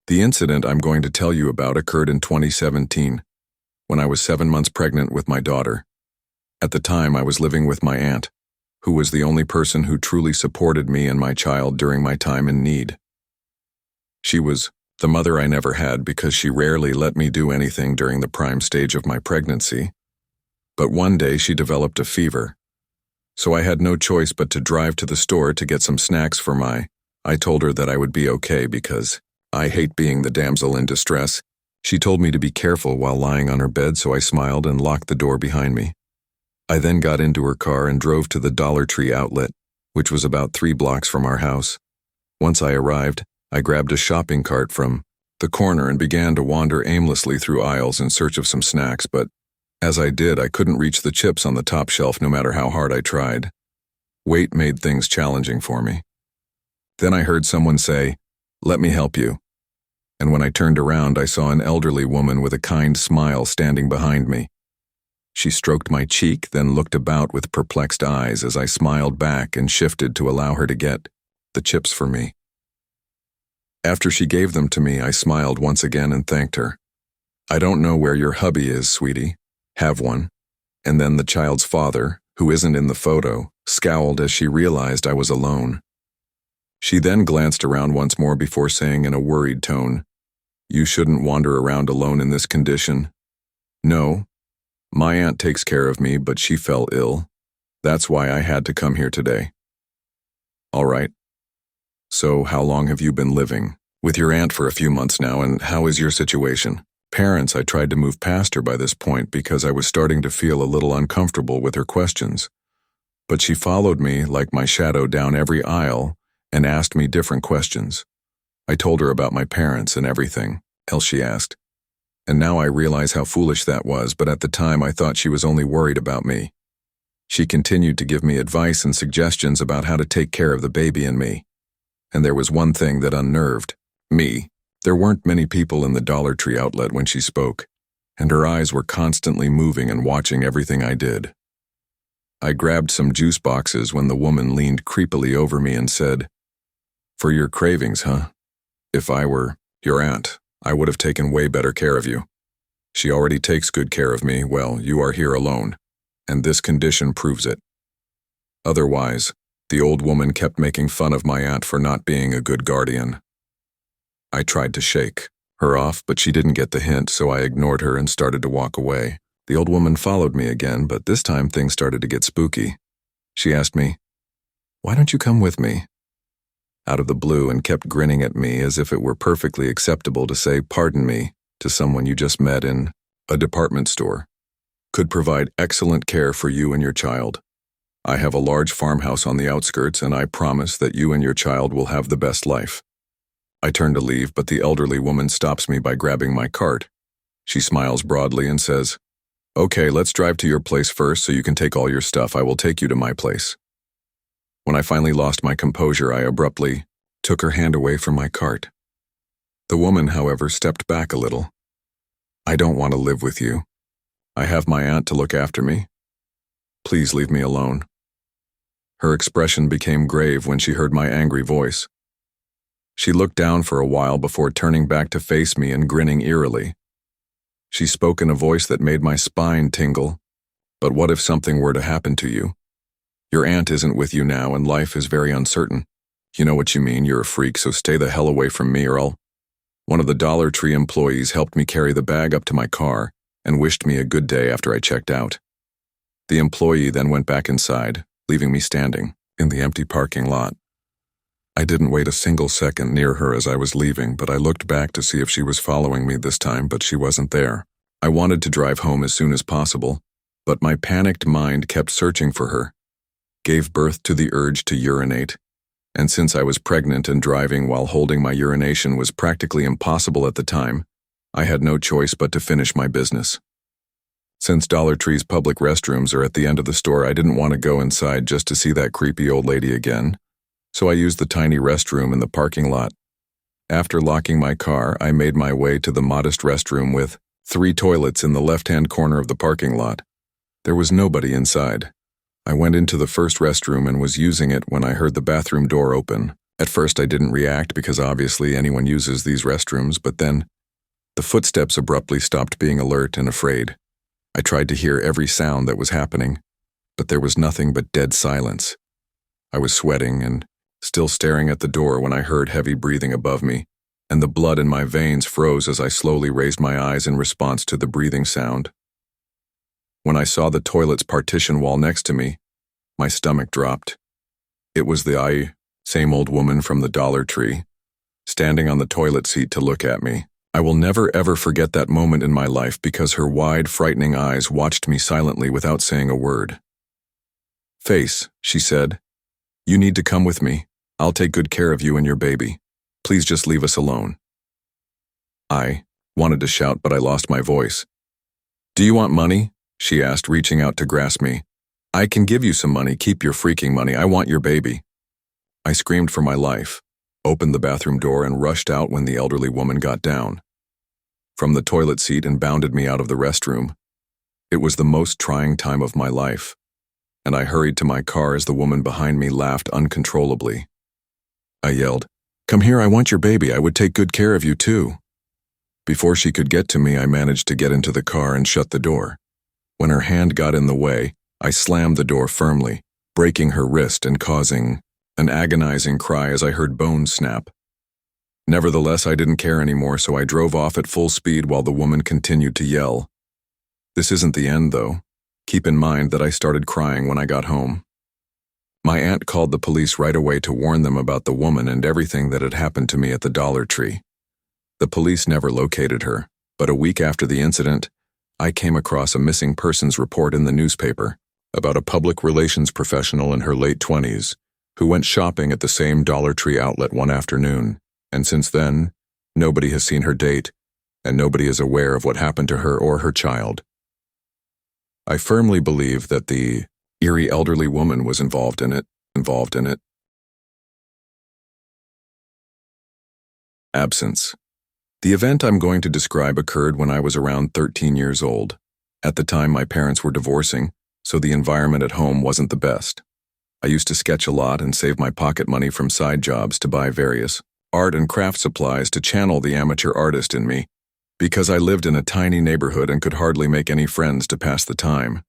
The incident I'm going to tell you about occurred in 2017, when I was 7 months pregnant with my daughter. At the time, I was living with my aunt, who was the only person who truly supported me and my child during my time in need. She was the mother I never had because she rarely let me do anything during the prime stage of my pregnancy. But one day she developed a fever, so I had no choice but to drive to the store to get some snacks for I told her that I would be okay because I hate being the damsel in distress. She told me to be careful while lying on her bed, so I smiled and locked the door behind me. I then got into her car and drove to the Dollar Tree outlet, which was about 3 blocks from our house. Once I arrived, I grabbed a shopping cart from the corner and began to wander aimlessly through aisles in search of some snacks, but as I did, I couldn't reach the chips on the top shelf no matter how hard I tried. Weight made things challenging for me. Then I heard someone say, "Let me help you." And when I turned around, I saw an elderly woman with a kind smile standing behind me. She stroked my cheek, then looked about with perplexed eyes as I smiled back and shifted to allow her to get the chips for me. After she gave them to me, I smiled once again and thanked her. "I don't know where your hubby is, sweetie. Have one." And then the child's father, who isn't in the photo, scowled as she realized I was alone. She then glanced around once more before saying in a worried tone, "You shouldn't wander around alone in this condition." "No, my aunt takes care of me, but she fell ill. That's why I had to come here today." "All right. So how long have you been living with your aunt? For a few months now, and how is your situation?" I tried to move past her by this point because I was starting to feel a little uncomfortable with her questions. But she followed me like my shadow down every aisle and asked me different questions. I told her about my parents and everything else she asked. And now I realize how foolish that was, but at the time I thought she was only worried about me. She continued to give me advice and suggestions about how to take care of the baby and me. And there was one thing that unnerved me. There weren't many people in the Dollar Tree outlet when she spoke, and her eyes were constantly moving and watching everything I did. I grabbed some juice boxes when the woman leaned creepily over me and said, "For your cravings, huh? If I were your aunt, I would have taken way better care of you. She already takes good care of me. Well, you are here alone, and this condition proves it." Otherwise, the old woman kept making fun of my aunt for not being a good guardian. I tried to shake her off, but she didn't get the hint, so I ignored her and started to walk away. The old woman followed me again, but this time things started to get spooky. She asked me, "Why don't you come with me?" out of the blue, and kept grinning at me as if it were perfectly acceptable to say "pardon me" to someone you just met in a department store. "Could provide excellent care for you and your child. I have a large farmhouse on the outskirts, and I promise that you and your child will have the best life." I turn to leave, but the elderly woman stops me by grabbing my cart. She smiles broadly and says, "Okay, let's drive to your place first so you can take all your stuff. I will take you to my place." When I finally lost my composure, I abruptly took her hand away from my cart. The woman, however, stepped back a little. "I don't want to live with you. I have my aunt to look after me. Please leave me alone." Her expression became grave when she heard my angry voice. She looked down for a while before turning back to face me and grinning eerily. She spoke in a voice that made my spine tingle. "But what if something were to happen to you? Your aunt isn't with you now, and life is very uncertain. You know what you mean, you're a freak, so stay the hell away from me or I'll..." One of the Dollar Tree employees helped me carry the bag up to my car and wished me a good day after I checked out. The employee then went back inside, leaving me standing in the empty parking lot. I didn't wait a single second near her as I was leaving, but I looked back to see if she was following me this time, but she wasn't there. I wanted to drive home as soon as possible, but my panicked mind kept searching for her, gave birth to the urge to urinate, and since I was pregnant and driving while holding my urination was practically impossible at the time, I had no choice but to finish my business. Since Dollar Tree's public restrooms are at the end of the store, I didn't want to go inside just to see that creepy old lady again, so I used the tiny restroom in the parking lot. After locking my car, I made my way to the modest restroom with 3 toilets in the left-hand corner of the parking lot. There was nobody inside. I went into the first restroom and was using it when I heard the bathroom door open. At first I didn't react because obviously anyone uses these restrooms, but then the footsteps abruptly stopped being alert and afraid. I tried to hear every sound that was happening, but there was nothing but dead silence. I was sweating and still staring at the door when I heard heavy breathing above me, and the blood in my veins froze as I slowly raised my eyes in response to the breathing sound. When I saw the toilet's partition wall next to me, my stomach dropped. It was the same old woman from the Dollar Tree, standing on the toilet seat to look at me. I will never ever forget that moment in my life because her wide, frightening eyes watched me silently without saying a word. "Face," she said, "you need to come with me. I'll take good care of you and your baby. Please just leave us alone." I wanted to shout, but I lost my voice. "Do you want money?" she asked, reaching out to grasp me. "I can give you some money. Keep your freaking money. I want your baby." I screamed for my life, opened the bathroom door, and rushed out when the elderly woman got down from the toilet seat and bounded me out of the restroom. It was the most trying time of my life, and I hurried to my car as the woman behind me laughed uncontrollably. I yelled, "Come here, I want your baby. I would take good care of you too." Before she could get to me, I managed to get into the car and shut the door. When her hand got in the way, I slammed the door firmly, breaking her wrist and causing an agonizing cry as I heard bones snap. Nevertheless, I didn't care anymore, so I drove off at full speed while the woman continued to yell. This isn't the end, though. Keep in mind that I started crying when I got home. My aunt called the police right away to warn them about the woman and everything that had happened to me at the Dollar Tree. The police never located her, but a week after the incident, I came across a missing persons report in the newspaper about a public relations professional in her late 20s who went shopping at the same Dollar Tree outlet one afternoon, and since then, nobody has seen her date, and nobody is aware of what happened to her or her child. I firmly believe that the eerie elderly woman was involved in it. Absence. The event I'm going to describe occurred when I was around 13 years old. At the time, my parents were divorcing, so the environment at home wasn't the best. I used to sketch a lot and save my pocket money from side jobs to buy various art and craft supplies to channel the amateur artist in me, because I lived in a tiny neighborhood and could hardly make any friends to pass the time.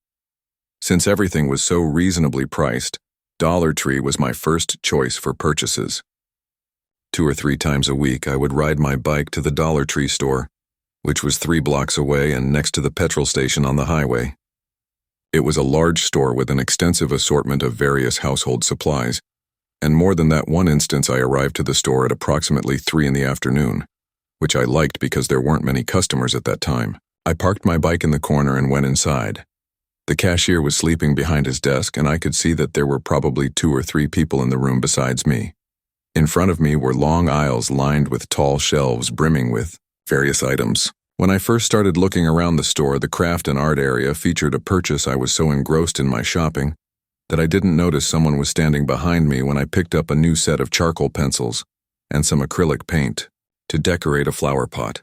Since everything was so reasonably priced, Dollar Tree was my first choice for purchases. 2 or 3 times a week, I would ride my bike to the Dollar Tree store, which was 3 blocks away and next to the petrol station on the highway. It was a large store with an extensive assortment of various household supplies, and more than that one instance I arrived to the store at approximately 3 in the afternoon, which I liked because there weren't many customers at that time. I parked my bike in the corner and went inside. The cashier was sleeping behind his desk, and I could see that there were probably 2 or 3 people in the room besides me. In front of me were long aisles lined with tall shelves brimming with various items. When I first started looking around the store, the craft and art area featured a purchase. I was so engrossed in my shopping that I didn't notice someone was standing behind me when I picked up a new set of charcoal pencils and some acrylic paint to decorate a flower pot.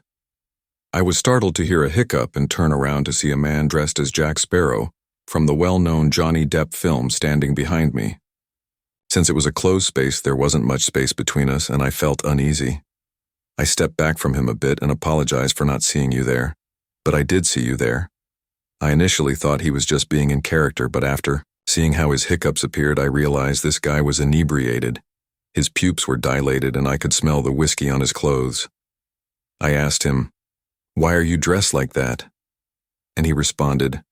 I was startled to hear a hiccup and turn around to see a man dressed as Jack Sparrow from the well-known Johnny Depp film standing behind me. Since it was a closed space, there wasn't much space between us, and I felt uneasy. I stepped back from him a bit and apologized for not seeing you there, but I did see you there. I initially thought he was just being in character, but after seeing how his hiccups appeared, I realized this guy was inebriated. His pupils were dilated, and I could smell the whiskey on his clothes. I asked him, "Why are you dressed like that?" And he responded.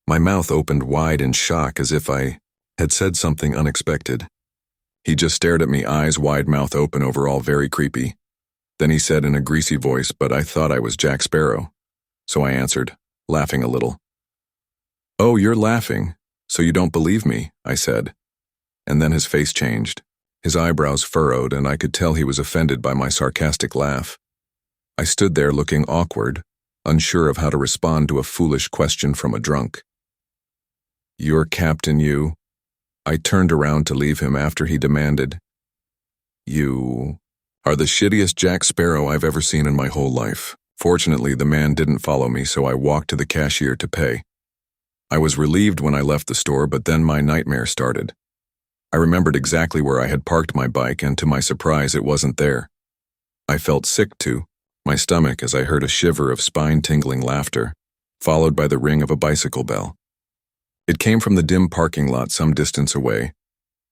My mouth opened wide in shock as if I had said something unexpected. He just stared at me, eyes wide, mouth open, overall very creepy. Then he said in a greasy voice, "But I thought I was Jack Sparrow." So I answered, laughing a little. "Oh, you're laughing, so you don't believe me," I said. And then his face changed. His eyebrows furrowed, and I could tell he was offended by my sarcastic laugh. I stood there looking awkward, unsure of how to respond to a foolish question from a drunk. "You're Captain You?" I turned around to leave him after he demanded. "You are the shittiest Jack Sparrow I've ever seen in my whole life." Fortunately, the man didn't follow me, so I walked to the cashier to pay. I was relieved when I left the store, but then my nightmare started. I remembered exactly where I had parked my bike, and to my surprise, it wasn't there. I felt sick to my stomach as I heard a shiver of spine-tingling laughter, followed by the ring of a bicycle bell. It came from the dim parking lot some distance away,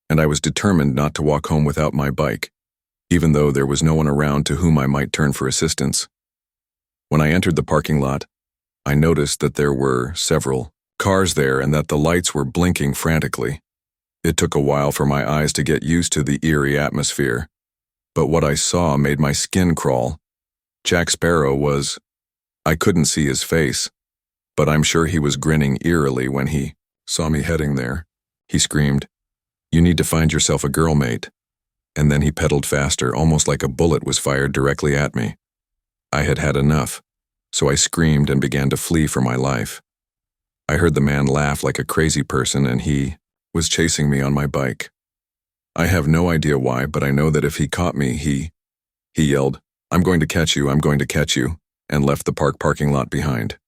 and I was determined not to walk home without my bike, even though there was no one around to whom I might turn for assistance. When I entered the parking lot, I noticed that there were several cars there and that the lights were blinking frantically. It took a while for my eyes to get used to the eerie atmosphere, but what I saw made my skin crawl. Jack Sparrow was... I couldn't see his face, but I'm sure he was grinning eerily when he saw me heading there. He screamed, "You need to find yourself a girl, mate." And then he pedaled faster, almost like a bullet was fired directly at me. I had had enough, so I screamed and began to flee for my life. I heard the man laugh like a crazy person, and he was chasing me on my bike. I have no idea why, but I know that if he caught me, he yelled, "I'm going to catch you, I'm going to catch you," and left the parking lot behind.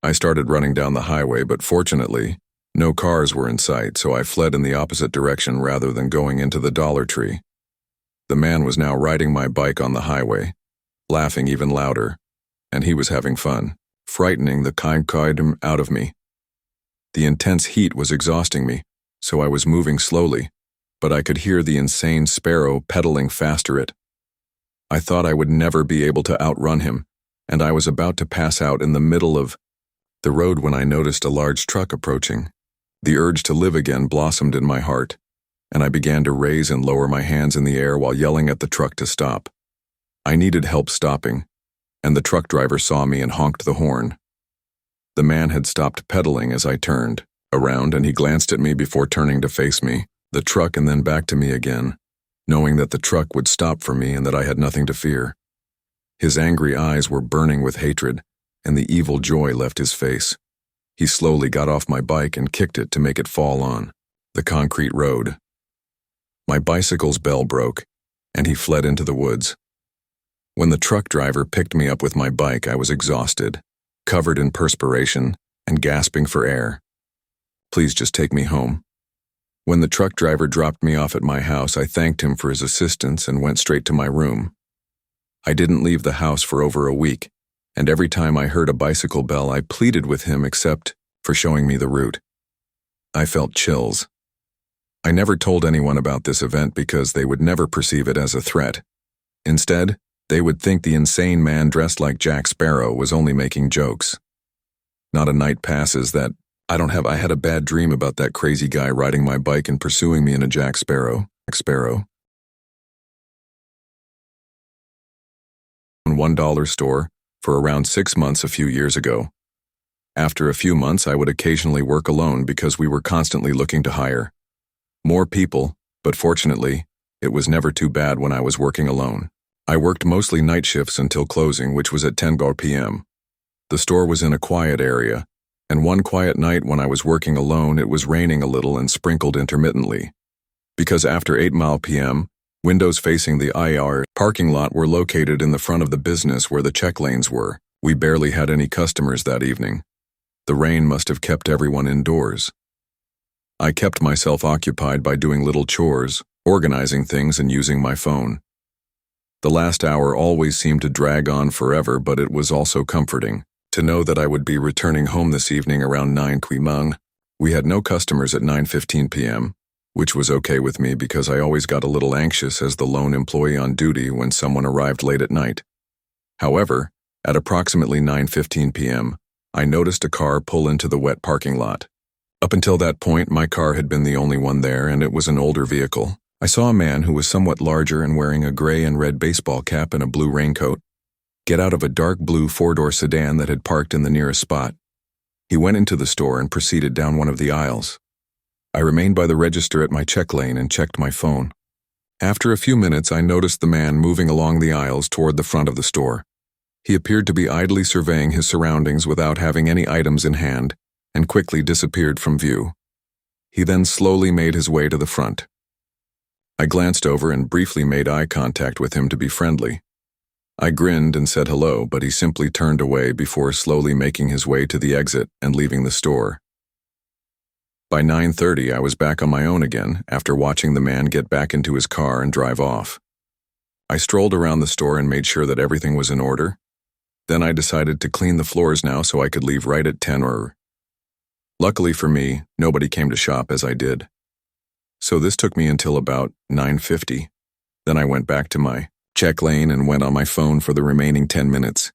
I started running down the highway, but fortunately, no cars were in sight, so I fled in the opposite direction rather than going into the Dollar Tree. The man was now riding my bike on the highway, laughing even louder, and he was having fun, frightening the kind out of me. The intense heat was exhausting me, so I was moving slowly, but I could hear the insane Sparrow pedaling faster it. I thought I would never be able to outrun him, and I was about to pass out in the middle of the road when I noticed a large truck approaching. The urge to live again blossomed in my heart, and I began to raise and lower my hands in the air while yelling at the truck to stop. I needed help stopping, and the truck driver saw me and honked the horn. The man had stopped pedaling as I turned around, and he glanced at me before turning to face me, the truck, and then back to me again, knowing that the truck would stop for me and that I had nothing to fear. His angry eyes were burning with hatred, and the evil joy left his face. He slowly got off my bike and kicked it to make it fall on the concrete road. My bicycle's bell broke, and he fled into the woods. When the truck driver picked me up with my bike, I was exhausted, covered in perspiration, and gasping for air. "Please just take me home." When the truck driver dropped me off at my house, I thanked him for his assistance and went straight to my room. I didn't leave the house for over a week, and every time I heard a bicycle bell, I pleaded with him except for showing me the route. I felt chills. I never told anyone about this event because they would never perceive it as a threat. Instead, they would think the insane man dressed like Jack Sparrow was only making jokes. Not a night passes that I had a bad dream about that crazy guy riding my bike and pursuing me in a Jack Sparrow. $1 store for around 6 months a few years ago. After a few months, I would occasionally work alone because we were constantly looking to hire more people, but fortunately, it was never too bad when I was working alone. I worked mostly night shifts until closing, which was at 10 p.m. The store was in a quiet area, and one quiet night when I was working alone, it was raining a little and sprinkled intermittently. Because after 8 p.m., windows facing the IR parking lot were located in the front of the business where the check lanes were. We barely had any customers that evening. The rain must have kept everyone indoors. I kept myself occupied by doing little chores, organizing things, and using my phone. The last hour always seemed to drag on forever, but it was also comforting to know that I would be returning home this evening around 9 p.m. We had no customers at 9:15 p.m., which was okay with me because I always got a little anxious as the lone employee on duty when someone arrived late at night. However, at approximately 9:15 p.m., I noticed a car pull into the wet parking lot. Up until that point, my car had been the only one there, and it was an older vehicle. I saw a man who was somewhat larger and wearing a gray and red baseball cap and a blue raincoat get out of a dark blue four-door sedan that had parked in the nearest spot. He went into the store and proceeded down one of the aisles. I remained by the register at my check lane and checked my phone. After a few minutes, I noticed the man moving along the aisles toward the front of the store. He appeared to be idly surveying his surroundings without having any items in hand, and quickly disappeared from view. He then slowly made his way to the front. I glanced over and briefly made eye contact with him to be friendly. I grinned and said hello, but he simply turned away before slowly making his way to the exit and leaving the store. By 9:30, I was back on my own again after watching the man get back into his car and drive off. I strolled around the store and made sure that everything was in order. Then I decided to clean the floors now so I could leave right at 10 or... Luckily for me, nobody came to shop as I did. So this took me until about 9:50. Then I went back to my check lane and went on my phone for the remaining 10 minutes.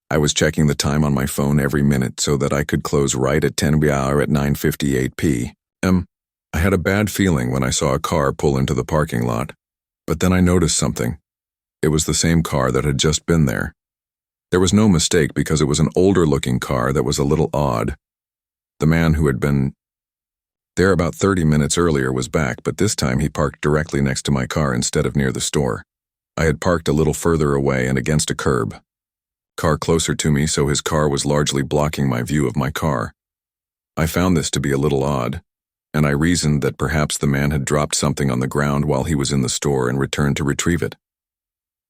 I was checking the time on my phone every minute so that I could close right at 10 p.m. at 9:58 p.m. I had a bad feeling when I saw a car pull into the parking lot, but then I noticed something. It was the same car that had just been there. There was no mistake because it was an older-looking car that was a little odd. The man who had been there about 30 minutes earlier was back, but this time he parked directly next to my car instead of near the store. I had parked a little further away and against a curb. Car closer to me, so his car was largely blocking my view of my car. I found this to be a little odd, and I reasoned that perhaps the man had dropped something on the ground while he was in the store and returned to retrieve it.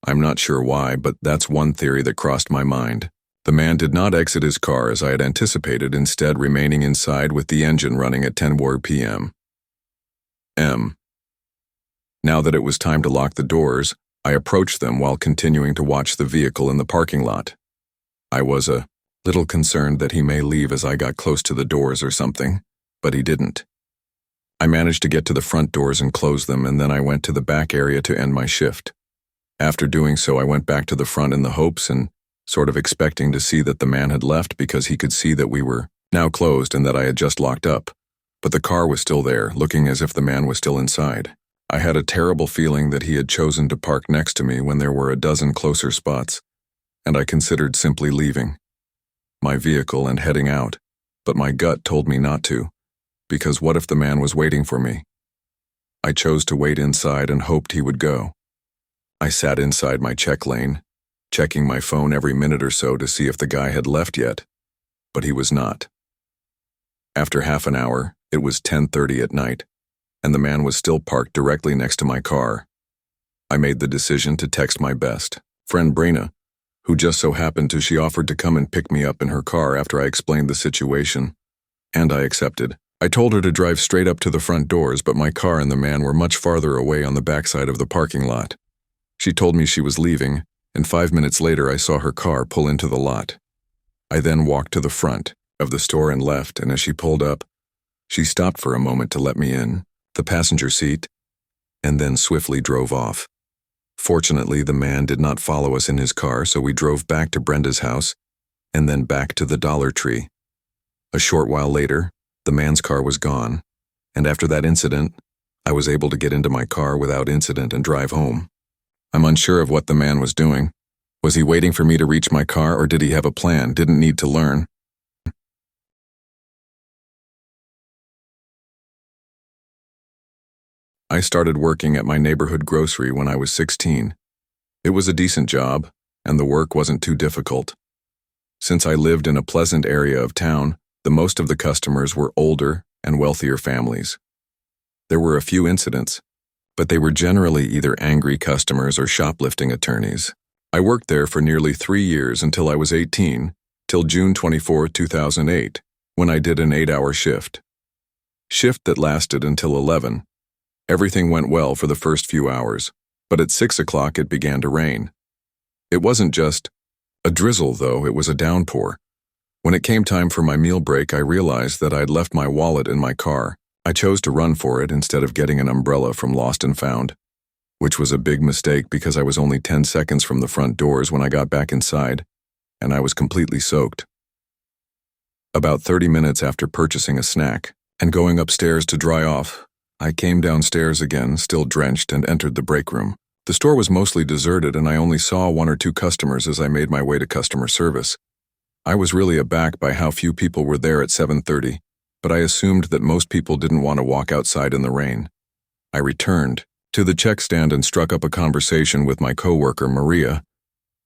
I'm not sure why, but that's one theory that crossed my mind. The man did not exit his car as I had anticipated, instead remaining inside with the engine running at 10 p.m. Now that it was time to lock the doors, I approached them while continuing to watch the vehicle in the parking lot. I was a little concerned that he may leave as I got close to the doors or something, but he didn't. I managed to get to the front doors and close them, and then I went to the back area to end my shift. After doing so, I went back to the front in the hopes and sort of expecting to see that the man had left because he could see that we were now closed and that I had just locked up. But the car was still there, looking as if the man was still inside. I had a terrible feeling that he had chosen to park next to me when there were a dozen closer spots, and I considered simply leaving my vehicle and heading out, but my gut told me not to, because what if the man was waiting for me? I chose to wait inside and hoped he would go. I sat inside my check lane, checking my phone every minute or so to see if the guy had left yet, but he was not. After half an hour, it was 10:30 at night, and the man was still parked directly next to my car. I made the decision to text my best friend Brina, who just so happened to she offered to come and pick me up in her car after I explained the situation, and I accepted. I told her to drive straight up to the front doors, but my car and the man were much farther away on the backside of the parking lot. She told me she was leaving, and 5 minutes later I saw her car pull into the lot. I then walked to the front of the store and left, and as she pulled up, she stopped for a moment to let me in the passenger seat, and then swiftly drove off. Fortunately, the man did not follow us in his car, so we drove back to Brenda's house, and then back to the Dollar Tree. A short while later, the man's car was gone, and after that incident, I was able to get into my car without incident and drive home. I'm unsure of what the man was doing. Was he waiting for me to reach my car, or did he have a plan, didn't need to learn? I started working at my neighborhood grocery when I was 16. It was a decent job, and the work wasn't too difficult. Since I lived in a pleasant area of town, the most of the customers were older and wealthier families. There were a few incidents, but they were generally either angry customers or shoplifting attorneys. I worked there for nearly 3 years until I was 18, till June 24, 2008, when I did an 8-hour shift. Shift that lasted until 11. Everything went well for the first few hours, but at 6 o'clock it began to rain. It wasn't just a drizzle, though, it was a downpour. When it came time for my meal break, I realized that I'd left my wallet in my car. I chose to run for it instead of getting an umbrella from Lost and Found, which was a big mistake because I was only 10 seconds from the front doors when I got back inside, and I was completely soaked. About 30 minutes after purchasing a snack and going upstairs to dry off, I came downstairs again, still drenched, and entered the break room. The store was mostly deserted, and I only saw 1 or 2 customers as I made my way to customer service. I was really aback by how few people were there at 7:30, but I assumed that most people didn't want to walk outside in the rain. I returned to the check stand and struck up a conversation with my coworker, Maria.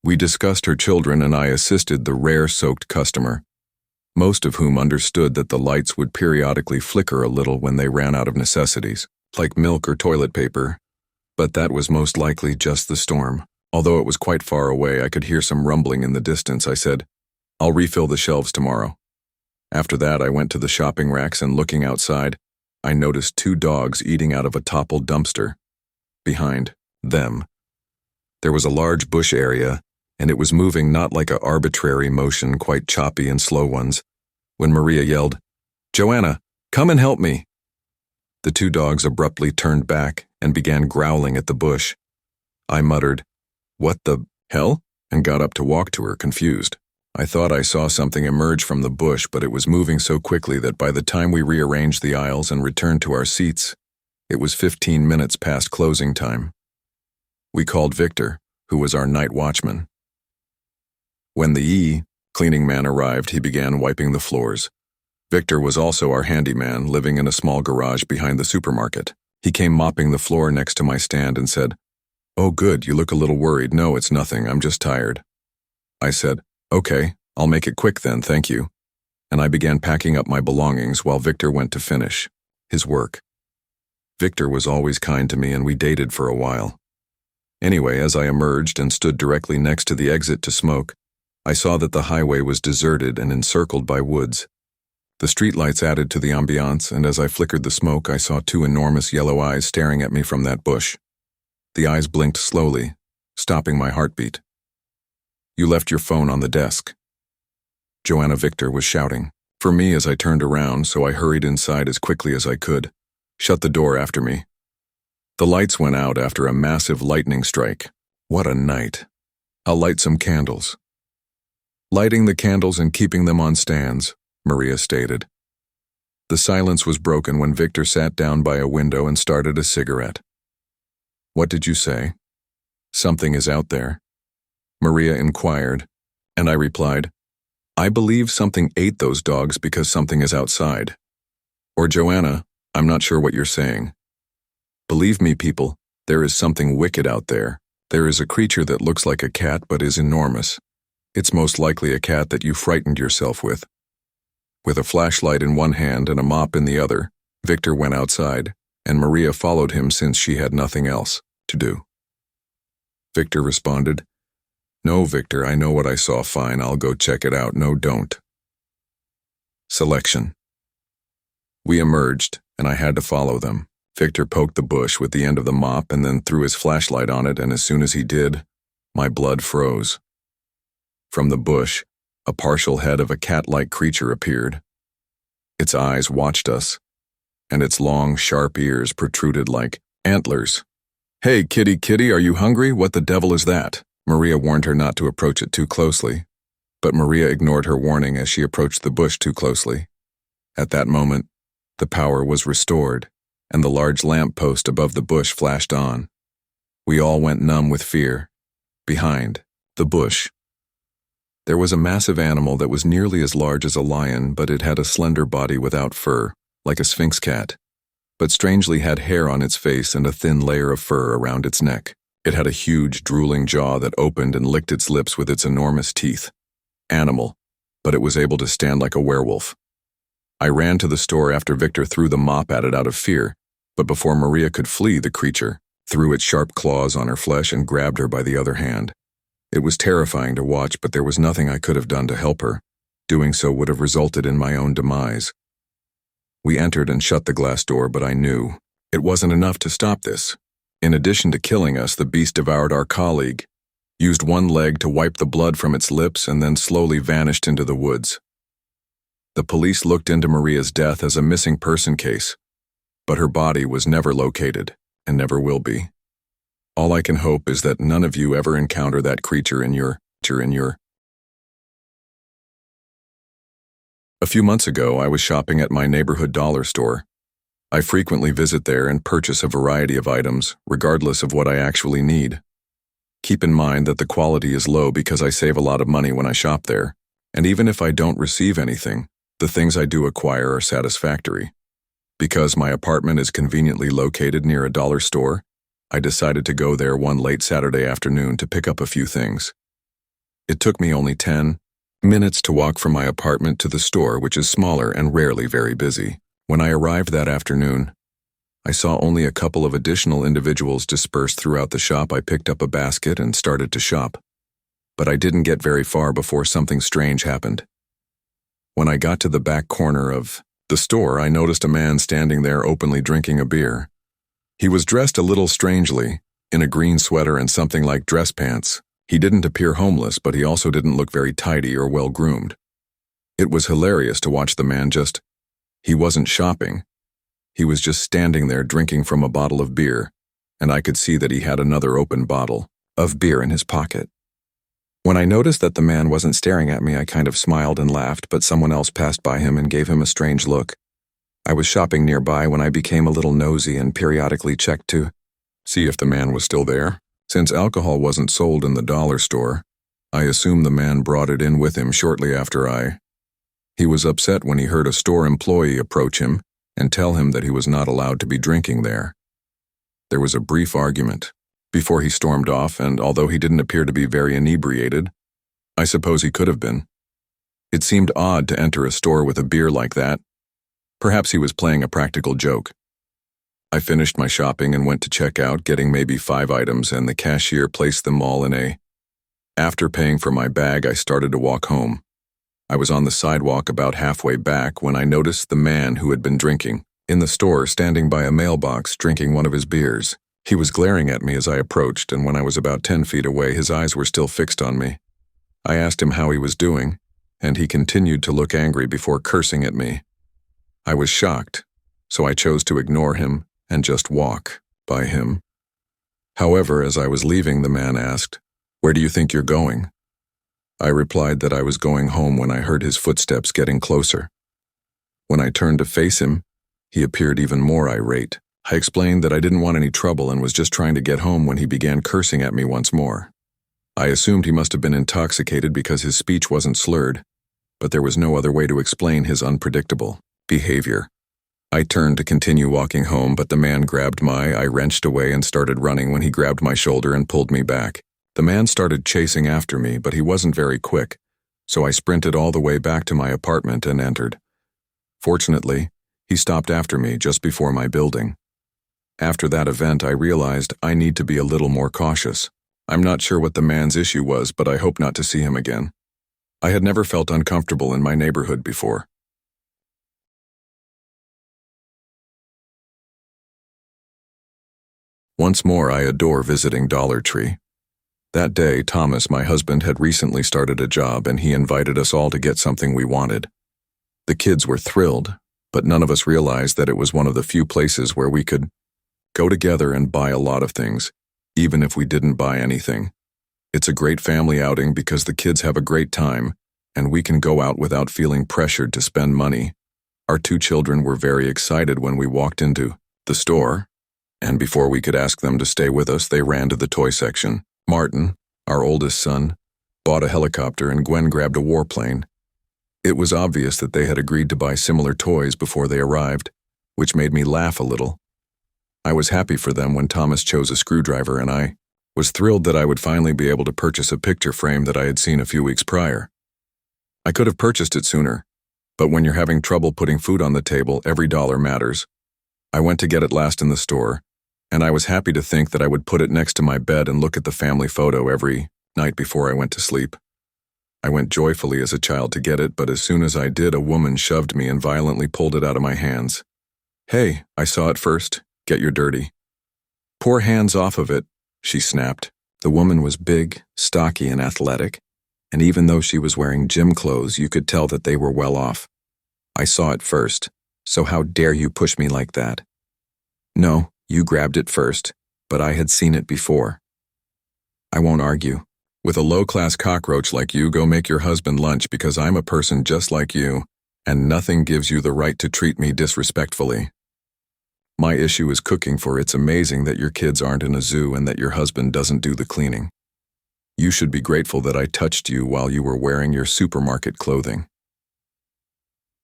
We discussed her children, and I assisted the rare soaked customer, most of whom understood that the lights would periodically flicker a little when they ran out of necessities, like milk or toilet paper, but that was most likely just the storm. Although it was quite far away, I could hear some rumbling in the distance. I said, "I'll refill the shelves tomorrow." After that, I went to the shopping racks and looking outside, I noticed 2 dogs eating out of a toppled dumpster. Behind them, there was a large bush area, and it was moving not like an arbitrary motion, quite choppy and slow ones, when Maria yelled, "Joanna, come and help me." The 2 dogs abruptly turned back and began growling at the bush. I muttered, "What the hell?" and got up to walk to her, confused. I thought I saw something emerge from the bush, but it was moving so quickly that by the time we rearranged the aisles and returned to our seats, it was 15 minutes past closing time. We called Victor, who was our night watchman. When the cleaning man arrived, he began wiping the floors. Victor was also our handyman, living in a small garage behind the supermarket. He came mopping the floor next to my stand and said, "Oh good, you look a little worried." "No, it's nothing, I'm just tired." I said, "Okay, I'll make it quick then, thank you." And I began packing up my belongings while Victor went to finish his work. Victor was always kind to me, and we dated for a while. Anyway, as I emerged and stood directly next to the exit to smoke, I saw that the highway was deserted and encircled by woods. The streetlights added to the ambiance, and as I flickered the smoke, I saw 2 enormous yellow eyes staring at me from that bush. The eyes blinked slowly, stopping my heartbeat. "You left your phone on the desk," Joanna Victor was shouting for me as I turned around, so I hurried inside as quickly as I could, shut the door after me. The lights went out after a massive lightning strike. What a night. "I'll light some candles." "Lighting the candles and keeping them on stands," Maria stated. The silence was broken when Victor sat down by a window and started a cigarette. "What did you say?" "Something is out there," Maria inquired, and I replied, "I believe something ate those dogs because something is outside." "Or Joanna, I'm not sure what you're saying." "Believe me, people, there is something wicked out there. There is a creature that looks like a cat but is enormous. It's most likely a cat that you frightened yourself with." With a flashlight in one hand and a mop in the other, Victor went outside, and Maria followed him since she had nothing else to do. Victor responded, "No, Victor, I know what I saw. Fine, I'll go check it out." "No, don't." Selection. We emerged, and I had to follow them. Victor poked the bush with the end of the mop and then threw his flashlight on it, and as soon as he did, my blood froze. From the bush, a partial head of a cat-like creature appeared. Its eyes watched us, and its long, sharp ears protruded like antlers. "Hey, kitty, are you hungry? What the devil is that?" Maria warned her not to approach it too closely, but Maria ignored her warning as she approached the bush too closely. At that moment, the power was restored, and the large lamp post above the bush flashed on. We all went numb with fear. Behind the bush, there was a massive animal that was nearly as large as a lion, but it had a slender body without fur, like a sphinx cat, but strangely had hair on its face and a thin layer of fur around its neck. It had a huge, drooling jaw that opened and licked its lips with its enormous teeth. Animal, but it was able to stand like a werewolf. I ran to the store after Victor threw the mop at it out of fear, but before Maria could flee, the creature threw its sharp claws on her flesh and grabbed her by the other hand. It was terrifying to watch, but there was nothing I could have done to help her. Doing so would have resulted in my own demise. We entered and shut the glass door, but I knew it wasn't enough to stop this. In addition to killing us, the beast devoured our colleague, used one leg to wipe the blood from its lips, and then slowly vanished into the woods. The police looked into Maria's death as a missing person case, but her body was never located and never will be. All I can hope is that none of you ever encounter that creature in your. A few months ago, I was shopping at my neighborhood dollar store. I frequently visit there and purchase a variety of items, regardless of what I actually need. Keep in mind that the quality is low because I save a lot of money when I shop there, and even if I don't receive anything, the things I do acquire are satisfactory. Because my apartment is conveniently located near a dollar store, I decided to go there one late Saturday afternoon to pick up a few things. It took me only 10 minutes to walk from my apartment to the store, which is smaller and rarely very busy. When I arrived that afternoon, I saw only a couple of additional individuals dispersed throughout the shop. I picked up a basket and started to shop, but I didn't get very far before something strange happened. When I got to the back corner of the store, I noticed a man standing there openly drinking a beer. He was dressed a little strangely, in a green sweater and something like dress pants. He didn't appear homeless, but he also didn't look very tidy or well-groomed. It was hilarious to watch the man he wasn't shopping. He was just standing there drinking from a bottle of beer, and I could see that he had another open bottle of beer in his pocket. When I noticed that the man wasn't staring at me, I kind of smiled and laughed, but someone else passed by him and gave him a strange look. I was shopping nearby when I became a little nosy and periodically checked to see if the man was still there. Since alcohol wasn't sold in the dollar store, I assumed the man brought it in with him shortly after He was upset when he heard a store employee approach him and tell him that he was not allowed to be drinking there. There was a brief argument before he stormed off, and although he didn't appear to be very inebriated, I suppose he could have been. It seemed odd to enter a store with a beer like that. Perhaps he was playing a practical joke. I finished my shopping and went to check out, getting maybe 5 items, and the cashier placed them all in a. After paying for my bag, I started to walk home. I was on the sidewalk about halfway back when I noticed the man who had been drinking in the store standing by a mailbox drinking one of his beers. He was glaring at me as I approached, and when I was about 10 feet away, his eyes were still fixed on me. I asked him how he was doing, and he continued to look angry before cursing at me. I was shocked, so I chose to ignore him and just walk by him. However, as I was leaving, the man asked, "Where do you think you're going?" I replied that I was going home when I heard his footsteps getting closer. When I turned to face him, he appeared even more irate. I explained that I didn't want any trouble and was just trying to get home when he began cursing at me once more. I assumed he must have been intoxicated because his speech wasn't slurred, but there was no other way to explain his unpredictable behavior. I turned to continue walking home, but the man grabbed I wrenched away and started running when he grabbed my shoulder and pulled me back. The man started chasing after me, but he wasn't very quick, so I sprinted all the way back to my apartment and entered. Fortunately, he stopped after me just before my building. After that event, I realized I need to be a little more cautious. I'm not sure what the man's issue was, but I hope not to see him again. I had never felt uncomfortable in my neighborhood before. Once more, I adore visiting Dollar Tree. That day, Thomas, my husband, had recently started a job, and he invited us all to get something we wanted. The kids were thrilled, but none of us realized that it was one of the few places where we could go together and buy a lot of things, even if we didn't buy anything. It's a great family outing because the kids have a great time, and we can go out without feeling pressured to spend money. Our 2 children were very excited when we walked into the store, and before we could ask them to stay with us, they ran to the toy section. Martin, our oldest son, bought a helicopter, and Gwen grabbed a warplane. It was obvious that they had agreed to buy similar toys before they arrived, which made me laugh a little. I was happy for them when Thomas chose a screwdriver, and I was thrilled that I would finally be able to purchase a picture frame that I had seen a few weeks prior. I could have purchased it sooner, but when you're having trouble putting food on the table, every dollar matters. I went to get it last in the store, and I was happy to think that I would put it next to my bed and look at the family photo every night before I went to sleep. I went joyfully as a child to get it, but as soon as I did, a woman shoved me and violently pulled it out of my hands. "Hey, I saw it first. Get your dirty." "Poor hands off of it," she snapped. The woman was big, stocky, and athletic, and even though she was wearing gym clothes, you could tell that they were well off. "I saw it first, so how dare you push me like that?" "No, you grabbed it first, but I had seen it before." "I won't argue. With a low-class cockroach like you, go make your husband lunch because I'm a person just like you, and nothing gives you the right to treat me disrespectfully. My issue is cooking, for it's amazing that your kids aren't in a zoo and that your husband doesn't do the cleaning. You should be grateful that I touched you while you were wearing your supermarket clothing."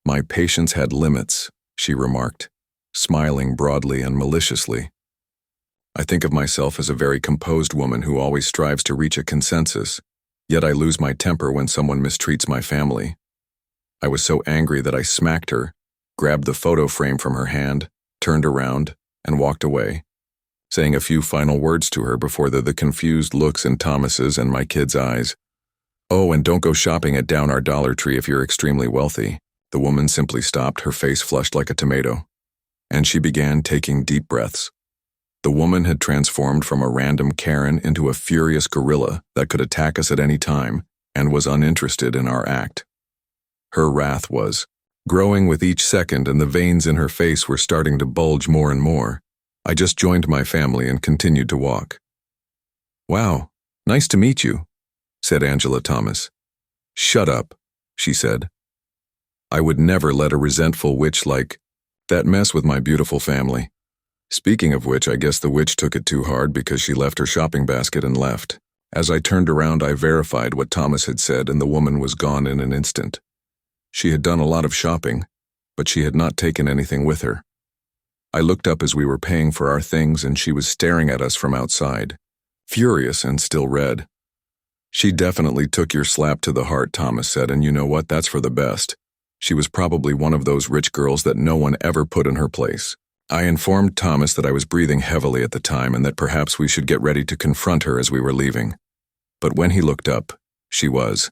"My patience had limits," she remarked, smiling broadly and maliciously. I think of myself as a very composed woman who always strives to reach a consensus, yet I lose my temper when someone mistreats my family. I was so angry that I smacked her, grabbed the photo frame from her hand, turned around, and walked away, saying a few final words to her before the confused looks in Thomas's and my kids' eyes. "Oh, and don't go shopping at Down Our Dollar Tree if you're extremely wealthy." The woman simply stopped, her face flushed like a tomato, and she began taking deep breaths. The woman had transformed from a random Karen into a furious gorilla that could attack us at any time and was uninterested in our act. Her wrath was growing with each second, and the veins in her face were starting to bulge more and more. I just joined my family and continued to walk. "Wow, nice to meet you," said Angela Thomas. "Shut up," she said. I would never let a resentful witch like that mess with my beautiful family. Speaking of which, I guess the witch took it too hard because she left her shopping basket and left. As I turned around, I verified what Thomas had said, and the woman was gone in an instant. She had done a lot of shopping, but she had not taken anything with her. I looked up as we were paying for our things, and she was staring at us from outside, furious and still red. "She definitely took your slap to the heart," Thomas said, "and you know what? That's for the best. She was probably one of those rich girls that no one ever put in her place." I informed Thomas that I was breathing heavily at the time and that perhaps we should get ready to confront her as we were leaving. But when he looked up, she was.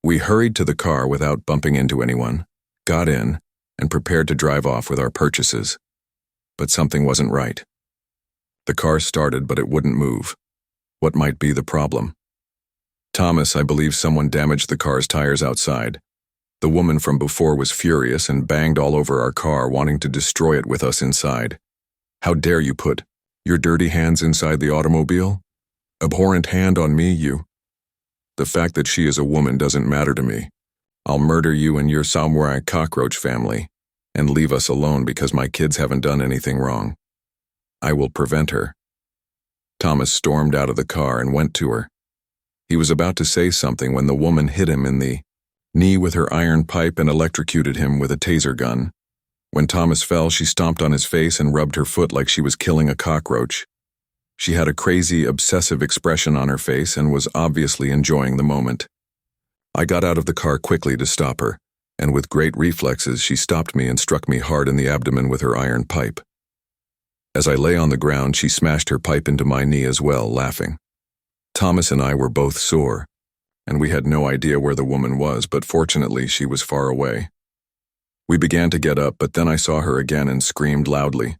We hurried to the car without bumping into anyone, got in, and prepared to drive off with our purchases. But something wasn't right. The car started, but it wouldn't move. What might be the problem? "Thomas, I believe someone damaged the car's tires outside. The woman from before was furious and banged all over our car, wanting to destroy it with us inside. How dare you put your dirty hands inside the automobile? Abhorrent hand on me, you. The fact that she is a woman doesn't matter to me. I'll murder you and your samurai cockroach family and leave us alone because my kids haven't done anything wrong. I will prevent her." Thomas stormed out of the car and went to her. He was about to say something when the woman hit him in the knee with her iron pipe and electrocuted him with a taser gun. When Thomas fell, she stomped on his face and rubbed her foot like she was killing a cockroach. She had a crazy, obsessive expression on her face and was obviously enjoying the moment. I got out of the car quickly to stop her, and with great reflexes she stopped me and struck me hard in the abdomen with her iron pipe. As I lay on the ground, she smashed her pipe into my knee as well, laughing. Thomas and I were both sore, and we had no idea where the woman was, but fortunately she was far away. We began to get up, but then I saw her again and screamed loudly.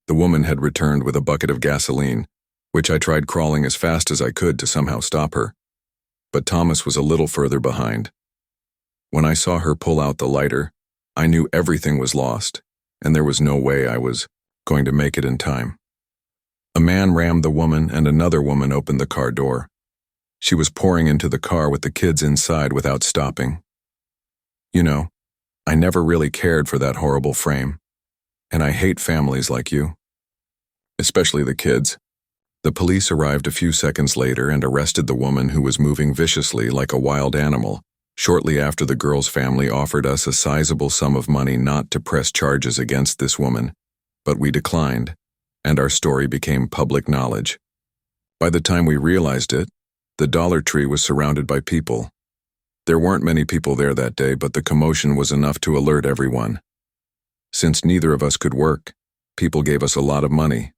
The woman had returned with a bucket of gasoline, which I tried crawling as fast as I could to somehow stop her. But Thomas was a little further behind. When I saw her pull out the lighter, I knew everything was lost, and there was no way I was going to make it in time. A man rammed the woman, and another woman opened the car door. She was pouring into the car with the kids inside without stopping. You know, I never really cared for that horrible frame, and I hate families like you. Especially the kids. The police arrived a few seconds later and arrested the woman who was moving viciously like a wild animal, shortly after the girl's family offered us a sizable sum of money not to press charges against this woman, but we declined, and our story became public knowledge. By the time we realized it, the Dollar Tree was surrounded by people. There weren't many people there that day, but the commotion was enough to alert everyone. Since neither of us could work, people gave us a lot of money.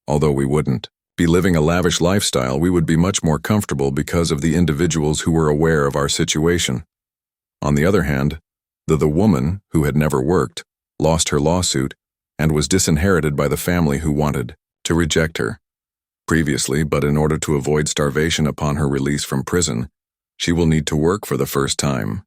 Although we wouldn't be living a lavish lifestyle, we would be much more comfortable because of the individuals who were aware of our situation. On the other hand, the woman, who had never worked, lost her lawsuit and was disinherited by the family who wanted to reject her. Previously, but in order to avoid starvation upon her release from prison, she will need to work for the first time.